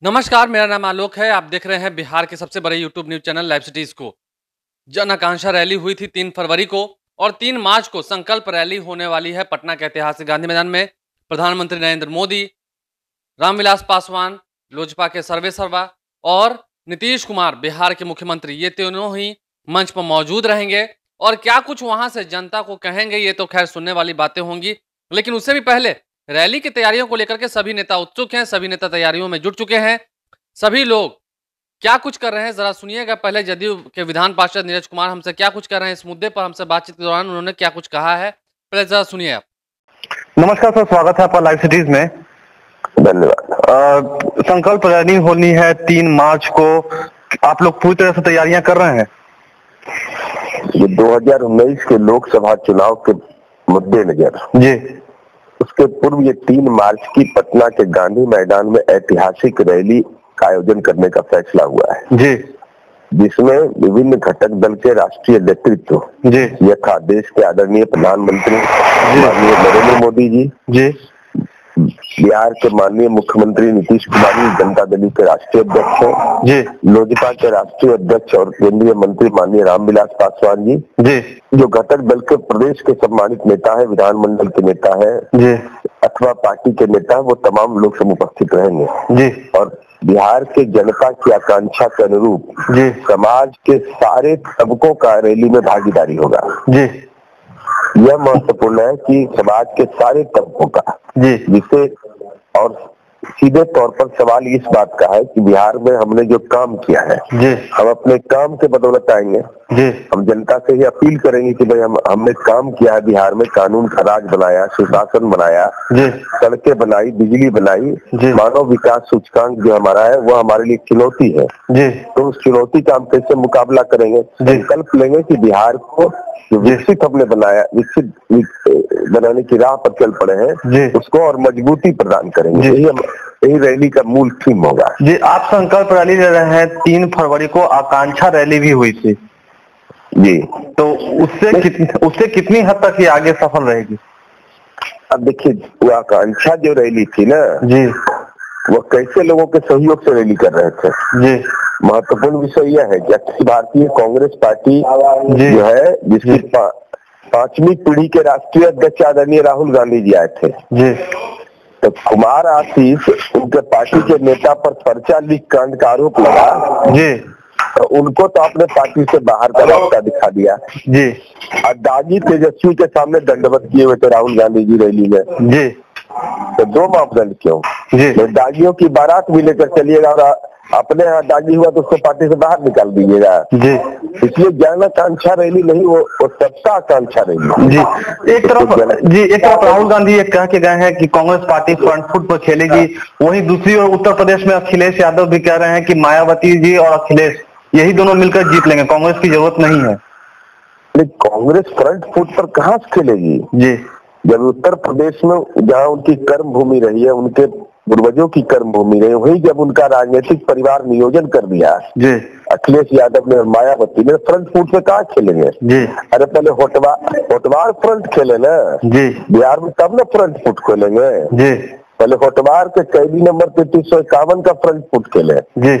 नमस्कार, मेरा नाम आलोक है। आप देख रहे हैं बिहार के सबसे बड़े YouTube news channel live cities को। जन आकांक्षा रैली हुई थी 3 फरवरी को और 3 मार्च को संकल्प रैली होने वाली है पटना के ऐतिहासिक गांधी मैदान में। प्रधानमंत्री नरेंद्र मोदी, रामविलास पासवान, लोजपा के सर्वेसर्वा और नीतीश कुमार बिहार के मुख्यमंत्री, ये तीनों ही मंच पर मौजूद रहेंगे और क्या कुछ वहां से जनता को कहेंगे ये तो खैर सुनने वाली बातें होंगी। लेकिन उससे भी पहले रैली की तैयारियों को लेकर के सभी नेता उत्सुक हैं, सभी नेता तैयारियों में जुट चुके हैं। सभी लोग क्या कुछ कर रहे हैं जरा सुनिएगा। पहले जदयू के विधान पार्षद नीरज कुमार हमसे क्या कुछ कर रहे हैं इस मुद्दे पर, हमसे बातचीत के दौरान उन्होंने क्या कुछ कहा है, पहले जरा सुनिए आप। नमस्कार सर, स्वागत है आपका लाइव सिटीज में। धन्यवाद। संकल्प रैली होनी है 3 मार्च को, आप लोग पूरी तरह से तैयारियां कर रहे हैं? ये 2019 के लोकसभा चुनाव के मद्देनजर जी, उसके पूर्व ये 3 मार्च की पटना के गांधी मैदान में ऐतिहासिक रैली का आयोजन करने का फैसला हुआ है जी, जिसमें विभिन्न घटक दल के राष्ट्रीय नेतृत्व जी, यथा देश के आदरणीय प्रधानमंत्री माननीय नरेंद्र मोदी जी, बिहार के माननीय मुख्यमंत्री नीतीश कुमार जी, जनता दल के राष्ट्रीय अध्यक्ष हैं जी, लोजपा के राष्ट्रीय अध्यक्ष और केंद्रीय मंत्री माननीय रामविलास पासवान जी, जो घटक दल के प्रदेश के सम्मानित नेता है, विधानमंडल के नेता है जी, अथवा पार्टी के नेता, वो तमाम लोग सब उपस्थित रहेंगे जी, और बिहार के जनता की आकांक्षा के अनुरूप जी, समाज के सारे तबकों का रैली में भागीदारी होगा। जी, यह महत्वपूर्ण है कि समाज के सारे तबकों का, जी, जिसे और सीधे तौर पर सवाल इस बात का है कि बिहार में हमने जो काम किया है, जी, हम अपने काम के बदौलत आएंगे। जी, हम जनता से ही अपील करेंगे कि भाई हमने काम किया है, बिहार में कानून का राज बनाया, सुशासन बनाया, जी, सड़कें बनाई, बिजली बनाई, जी, मानव विकास सूचकांक जो हमारा है वो हमारे लिए चुनौती है। जी, तो उस चुनौती का हम कैसे मुकाबला करेंगे, संकल्प लेंगे कि बिहार को जो विकसित हमने बनाया, विकसित बनाने की राह पर चल पड़े हैं, उसको और मजबूती प्रदान करेंगे। यही रैली का मूल थीम होगा। जी, आप संकल्प रैली ले रहे हैं। 3 फरवरी को आकांक्षा रैली भी हुई थी जी, तो उससे कितनी हद तक ये आगे सफल रहेगी? अब देखिए, वो आकांक्षा जो रैली थी ना जी, वो कैसे लोगों के सहयोग से रैली कर रहे थे। जी, महत्वपूर्ण विषय यह है कि अखिल भारतीय कांग्रेस पार्टी जो है, जिसकी 5वीं पीढ़ी के राष्ट्रीय अध्यक्ष आदरणीय राहुल गांधी जी आए थे, जी, तो कुमार आशीष उनके पार्टी के नेता पर पर्चा लीक कांड का आरोप लगा जी, तो उनको तो आपने पार्टी से बाहर का रास्ता दिखा दिया जी, और दागी तेजस्वी के सामने दंडवत किए हुए थे राहुल गांधी जी रैली में। जी, तो 2 मापदंड क्यों? जी, तो दागियों की बारात भी लेकर चलिएगा और अपने यहाँ दागी हुआ तो उसको पार्टी से बाहर निकाल दीजिएगा। जी, इसलिए जन आकांक्षा रैली नहीं, वो सत्ता आकांक्षा रैली। जी, एक तरफ राहुल गांधी ये कह के गए हैं कि कांग्रेस पार्टी फ्रंट फुट पर खेलेगी, वहीं दूसरी ओर उत्तर प्रदेश में अखिलेश यादव भी कह रहे हैं कि मायावती जी और अखिलेश यही दोनों मिलकर जीत लेंगे, कांग्रेस की जरूरत नहीं है। कांग्रेस फ्रंट फुट पर कहाँ से खेलेगी? जी, जब उत्तर प्रदेश में जहाँ उनकी कर्म भूमि रही है, उनके पूर्वजों की कर्म भूमि रही, वही जब उनका राजनीतिक परिवार नियोजन कर दिया जी, अखिलेश यादव ने और मायावती ने, फ्रंट फुट पे कहाँ खेलेंगे? जी, अरे पहले होटवार फ्रंट खेले ना जी, बिहार में, तब ना फ्रंट फुट खेलेंगे। जी, पहले होटवार के कैदी नंबर 3351 का फ्रंट फुट खेले। जी।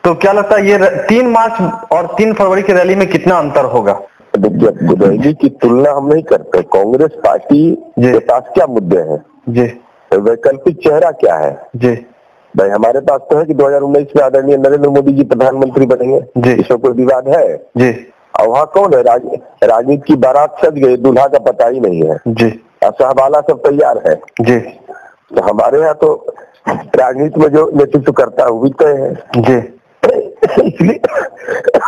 तो क्या लगता है ये 3 मार्च और 3 फरवरी की रैली में कितना अंतर होगा? देखिए, रैली की तुलना हम नहीं करते। कांग्रेस पार्टी के पास क्या मुद्दे हैं, जी, वैकल्पिक चेहरा क्या है? जी, भाई हमारे पास तो है कि 2019 में आदरणीय नरेंद्र मोदी जी प्रधानमंत्री बनेंगे, इसमें कोई विवाद है? जी, और वहाँ कौन है? राजनीति की बारात सज गई, दूल्हा का पता ही नहीं है, जी, सहवाला सब तैयार है। जी, तो हमारे यहाँ तो राजनीति में जो नेतृत्व करता है वो भी तय है। जी, इसलिए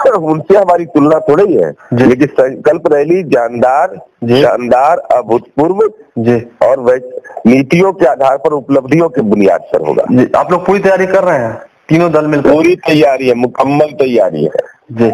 उनसे हमारी तुलना थोड़ी है। लेकिन संकल्प रैली शानदार, अभूतपूर्व और नीतियों के आधार पर, उपलब्धियों के बुनियाद पर होगा। आप लोग पूरी तैयारी कर रहे हैं? तीनों दल मिलकर पूरी तैयारी है, मुकम्मल तैयारी है। जी,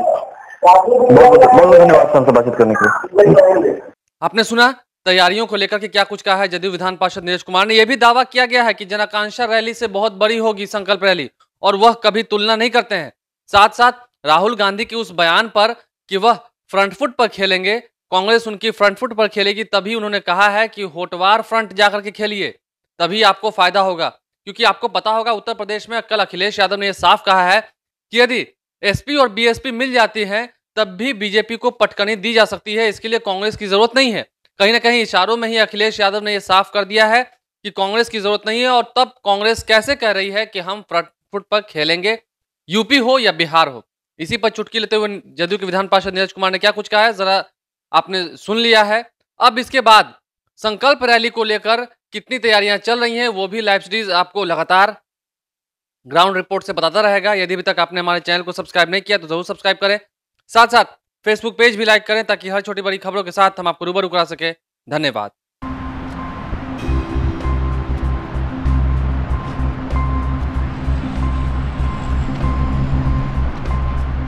बहुत बहुत धन्यवाद सर, हमसे बातचीत करने के लिए। आपने सुना तैयारियों को लेकर के क्या कुछ कहा है जदयू विधान पार्षद नीरज कुमार ने। यह भी दावा किया गया है कि जन आकांक्षा रैली से बहुत बड़ी होगी संकल्प रैली, और वह कभी तुलना नहीं करते हैं। साथ साथ राहुल गांधी के उस बयान पर कि वह फ्रंट फुट पर खेलेंगे, कांग्रेस उनकी फ्रंट फुट पर खेलेगी, तभी उन्होंने कहा है कि होटवार फ्रंट जाकर के खेलिए, तभी आपको फायदा होगा। क्योंकि आपको पता होगा उत्तर प्रदेश में कल अखिलेश यादव ने यह साफ कहा है कि यदि एसपी और बीएसपी मिल जाती हैं तब भी बीजेपी को पटकनी दी जा सकती है, इसके लिए कांग्रेस की जरूरत नहीं है। कहीं ना कहीं इशारों में ही अखिलेश यादव ने यह साफ कर दिया है कि कांग्रेस की जरूरत नहीं है। और तब कांग्रेस कैसे कह रही है कि हम फ्रंट फुट पर खेलेंगे, यूपी हो या बिहार हो। इसी पर चुटकी लेते हुए जदयू के विधान पार्षद नीरज कुमार ने क्या कुछ कहा है जरा आपने सुन लिया है। अब इसके बाद संकल्प रैली को लेकर कितनी तैयारियां चल रही हैं वो भी लाइव सीरीज आपको लगातार ग्राउंड रिपोर्ट से बताता रहेगा। यदि अभी तक आपने हमारे चैनल को सब्सक्राइब नहीं किया तो जरूर सब्सक्राइब करें, साथ साथ फेसबुक पेज भी लाइक करें ताकि हर छोटी बड़ी खबरों के साथ हम आपको रूबरू करा सके। धन्यवाद।